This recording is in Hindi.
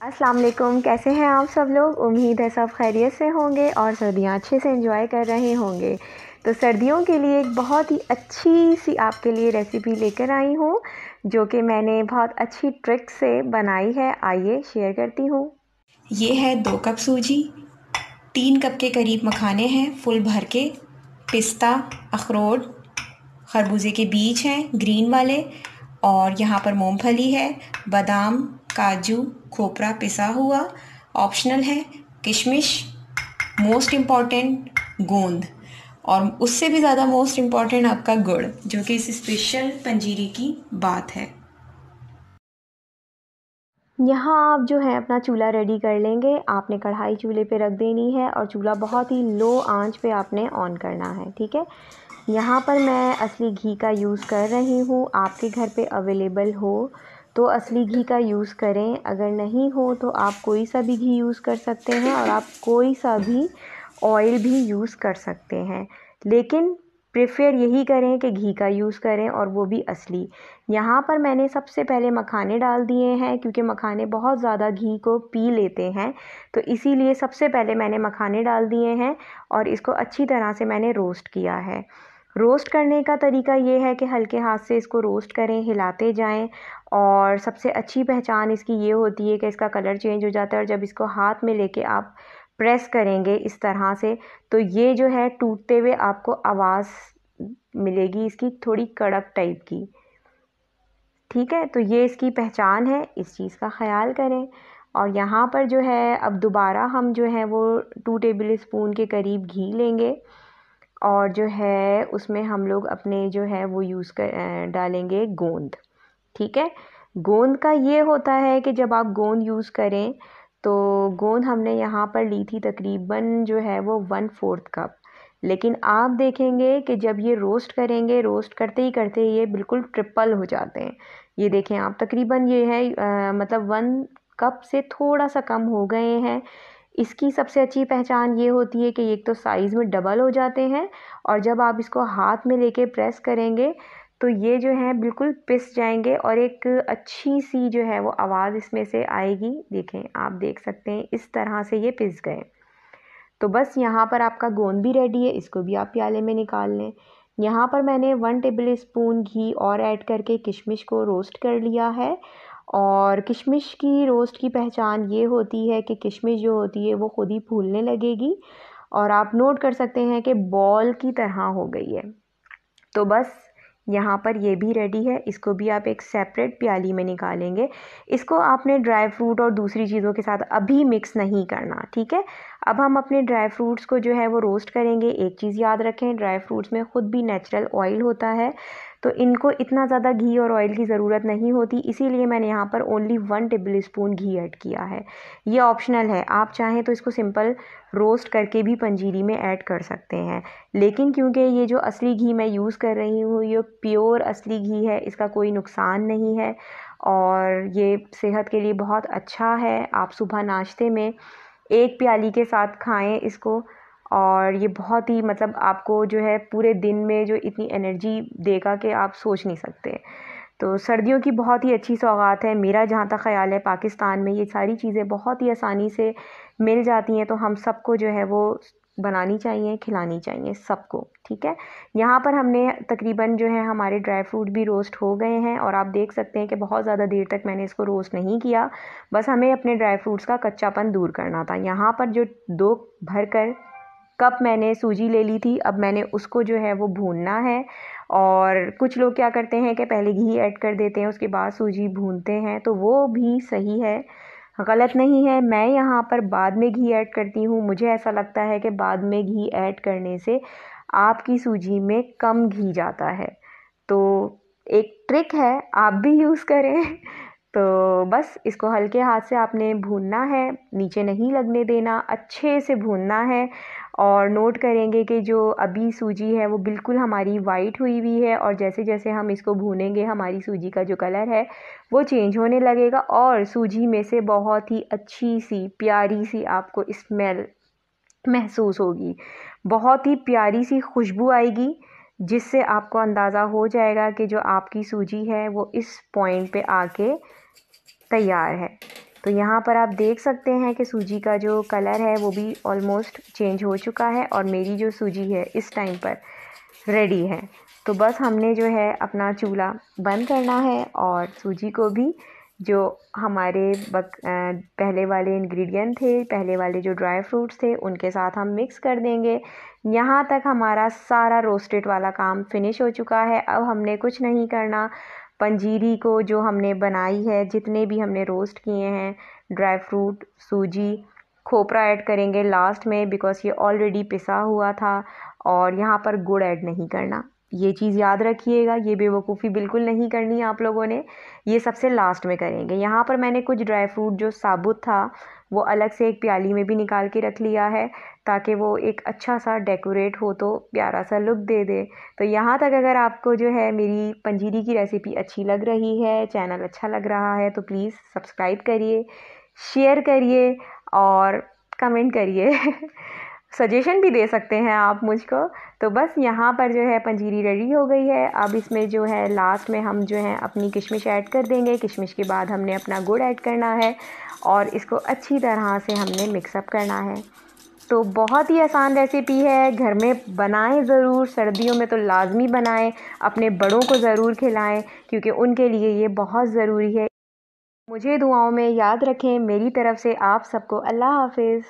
अस्सलाम वालेकुम, कैसे हैं आप सब लोग। उम्मीद है सब खैरियत से होंगे और सर्दियाँ अच्छे से एंजॉय कर रहे होंगे। तो सर्दियों के लिए एक बहुत ही अच्छी सी आपके लिए रेसिपी लेकर आई हूँ, जो कि मैंने बहुत अच्छी ट्रिक से बनाई है। आइए शेयर करती हूँ। ये है 2 कप सूजी, 3 कप के करीब मखाने हैं फुल भर के, पिस्ता, अखरोट, खरबूजे के बीज हैं ग्रीन वाले, और यहाँ पर मूंगफली है, बादाम, काजू, खोपरा पिसा हुआ, ऑप्शनल है, किशमिश, मोस्ट इम्पॉर्टेंट गोंद, और उससे भी ज़्यादा मोस्ट इम्पॉर्टेंट आपका गुड़, जो कि इस स्पेशल पंजीरी की बात है। यहाँ आप जो है अपना चूल्हा रेडी कर लेंगे। आपने कढ़ाई चूल्हे पे रख देनी है और चूल्हा बहुत ही लो आंच पे आपने ऑन करना है, ठीक है। यहाँ पर मैं असली घी का यूज़ कर रही हूँ। आपके घर पे अवेलेबल हो तो असली घी का यूज़ करें, अगर नहीं हो तो आप कोई सा भी घी यूज़ कर सकते हैं और आप कोई सा भी ऑयल भी यूज़ कर सकते हैं, लेकिन प्रेफर यही करें कि घी का यूज़ करें और वो भी असली। यहाँ पर मैंने सबसे पहले मखाने डाल दिए हैं, क्योंकि मखाने बहुत ज़्यादा घी को पी लेते हैं, तो इसीलिए सबसे पहले मैंने मखाने डाल दिए हैं और इसको अच्छी तरह से मैंने रोस्ट किया है। रोस्ट करने का तरीका ये है कि हल्के हाथ से इसको रोस्ट करें, हिलाते जाएं, और सबसे अच्छी पहचान इसकी ये होती है कि इसका कलर चेंज हो जाता है, और जब इसको हाथ में लेके आप प्रेस करेंगे इस तरह से, तो ये जो है टूटते हुए आपको आवाज़ मिलेगी इसकी, थोड़ी कड़क टाइप की, ठीक है। तो ये इसकी पहचान है, इस चीज़ का ख्याल करें। और यहाँ पर जो है अब दोबारा हम जो है वो 2 टेबल स्पून के करीब घी लेंगे, और जो है उसमें हम लोग अपने जो है वो डालेंगे गोंद, ठीक है। गोंद का ये होता है कि जब आप गोंद यूज़ करें तो गोंद हमने यहाँ पर ली थी तकरीबन जो है वो 1/4 कप, लेकिन आप देखेंगे कि जब ये रोस्ट करेंगे, रोस्ट करते ही करते ये बिल्कुल ट्रिपल हो जाते हैं। ये देखें आप, तकरीबन ये है मतलब 1 कप से थोड़ा सा कम हो गए हैं। इसकी सबसे अच्छी पहचान ये होती है कि एक तो साइज़ में डबल हो जाते हैं, और जब आप इसको हाथ में लेके प्रेस करेंगे तो ये जो है बिल्कुल पिस जाएंगे, और एक अच्छी सी जो है वो आवाज़ इसमें से आएगी। देखें, आप देख सकते हैं इस तरह से ये पिस गए। तो बस यहाँ पर आपका गोंद भी रेडी है, इसको भी आप प्याले में निकाल लें। यहाँ पर मैंने 1 टेबल स्पून घी और ऐड करके किशमिश को रोस्ट कर लिया है। और किशमिश की रोस्ट की पहचान ये होती है कि किशमिश जो होती है वो खुद ही फूलने लगेगी, और आप नोट कर सकते हैं कि बॉल की तरह हो गई है। तो बस यहाँ पर ये भी रेडी है, इसको भी आप एक सेपरेट प्याली में निकालेंगे। इसको आपने ड्राई फ्रूट और दूसरी चीज़ों के साथ अभी मिक्स नहीं करना, ठीक है। अब हम अपने ड्राई फ्रूट्स को जो है वो रोस्ट करेंगे। एक चीज़ याद रखें, ड्राई फ्रूट्स में ख़ुद भी नेचुरल ऑयल होता है, तो इनको इतना ज़्यादा घी और ऑयल की ज़रूरत नहीं होती, इसीलिए मैंने यहाँ पर ओनली 1 टेबल स्पून घी ऐड किया है। ये ऑप्शनल है, आप चाहें तो इसको सिंपल रोस्ट करके भी पंजीरी में ऐड कर सकते हैं, लेकिन क्योंकि ये जो असली घी मैं यूज़ कर रही हूँ ये प्योर असली घी है, इसका कोई नुकसान नहीं है और ये सेहत के लिए बहुत अच्छा है। आप सुबह नाश्ते में 1 प्याली के साथ खाएं इसको, और ये बहुत ही मतलब आपको जो है पूरे दिन में जो इतनी एनर्जी देगा कि आप सोच नहीं सकते। तो सर्दियों की बहुत ही अच्छी सौगात है। मेरा जहाँ तक ख़्याल है, पाकिस्तान में ये सारी चीज़ें बहुत ही आसानी से मिल जाती हैं, तो हम सबको जो है वो बनानी चाहिए, खिलानी चाहिए सबको, ठीक है। यहाँ पर हमने तकरीबन जो है हमारे ड्राई फ्रूट भी रोस्ट हो गए हैं, और आप देख सकते हैं कि बहुत ज़्यादा देर तक मैंने इसको रोस्ट नहीं किया, बस हमें अपने ड्राई फ्रूट्स का कच्चापन दूर करना था। यहाँ पर जो 2 भरकर कप मैंने सूजी ले ली थी, अब मैंने उसको जो है वो भूनना है। और कुछ लोग क्या करते हैं कि पहले घी ऐड कर देते हैं, उसके बाद सूजी भूनते हैं, तो वो भी सही है, गलत नहीं है। मैं यहाँ पर बाद में घी ऐड करती हूँ। मुझे ऐसा लगता है कि बाद में घी ऐड करने से आपकी सूजी में कम घी जाता है, तो एक ट्रिक है, आप भी यूज़ करें। तो बस इसको हल्के हाथ से आपने भूनना है, नीचे नहीं लगने देना, अच्छे से भूनना है। और नोट करेंगे कि जो अभी सूजी है वो बिल्कुल हमारी वाइट हुई हुई है, और जैसे जैसे हम इसको भूनेंगे हमारी सूजी का जो कलर है वो चेंज होने लगेगा, और सूजी में से बहुत ही अच्छी सी प्यारी सी आपको स्मेल महसूस होगी, बहुत ही प्यारी सी खुशबू आएगी, जिससे आपको अंदाज़ा हो जाएगा कि जो आपकी सूजी है वो इस पॉइंट पे आके तैयार है। तो यहाँ पर आप देख सकते हैं कि सूजी का जो कलर है वो भी ऑलमोस्ट चेंज हो चुका है और मेरी जो सूजी है इस टाइम पर रेडी है। तो बस हमने जो है अपना चूल्हा बंद करना है और सूजी को भी जो हमारे पहले वाले इंग्रेडिएंट थे, पहले वाले जो ड्राई फ्रूट्स थे उनके साथ हम मिक्स कर देंगे। यहाँ तक हमारा सारा रोस्टेड वाला काम फिनिश हो चुका है। अब हमने कुछ नहीं करना। पंजीरी को जो हमने बनाई है, जितने भी हमने रोस्ट किए हैं ड्राई फ्रूट, सूजी, खोपरा ऐड करेंगे लास्ट में बिकॉज़ ये ऑलरेडी पिसा हुआ था। और यहाँ पर गुड़ ऐड नहीं करना, ये चीज़ याद रखिएगा। ये बेवकूफ़ी बिल्कुल नहीं करनी आप लोगों ने, ये सबसे लास्ट में करेंगे। यहाँ पर मैंने कुछ ड्राई फ्रूट जो साबुत था वो अलग से एक प्याली में भी निकाल के रख लिया है ताकि वो एक अच्छा सा डेकोरेट हो तो प्यारा सा लुक दे दे। तो यहाँ तक अगर आपको जो है मेरी पंजीरी की रेसिपी अच्छी लग रही है, चैनल अच्छा लग रहा है तो प्लीज़ सब्सक्राइब करिए, शेयर करिए और कमेंट करिए। सजेशन भी दे सकते हैं आप मुझको। तो बस यहाँ पर जो है पंजीरी रेडी हो गई है। अब इसमें जो है लास्ट में हम जो है अपनी किशमिश ऐड कर देंगे। किशमिश के बाद हमने अपना गुड़ ऐड करना है और इसको अच्छी तरह से हमने मिक्सअप करना है। तो बहुत ही आसान रेसिपी है, घर में बनाएं ज़रूर, सर्दियों में तो लाजमी बनाएं, अपने बड़ों को ज़रूर खिलाएं क्योंकि उनके लिए ये बहुत ज़रूरी है। मुझे दुआओं में याद रखें। मेरी तरफ़ से आप सबको अल्लाह हाफ़िज़।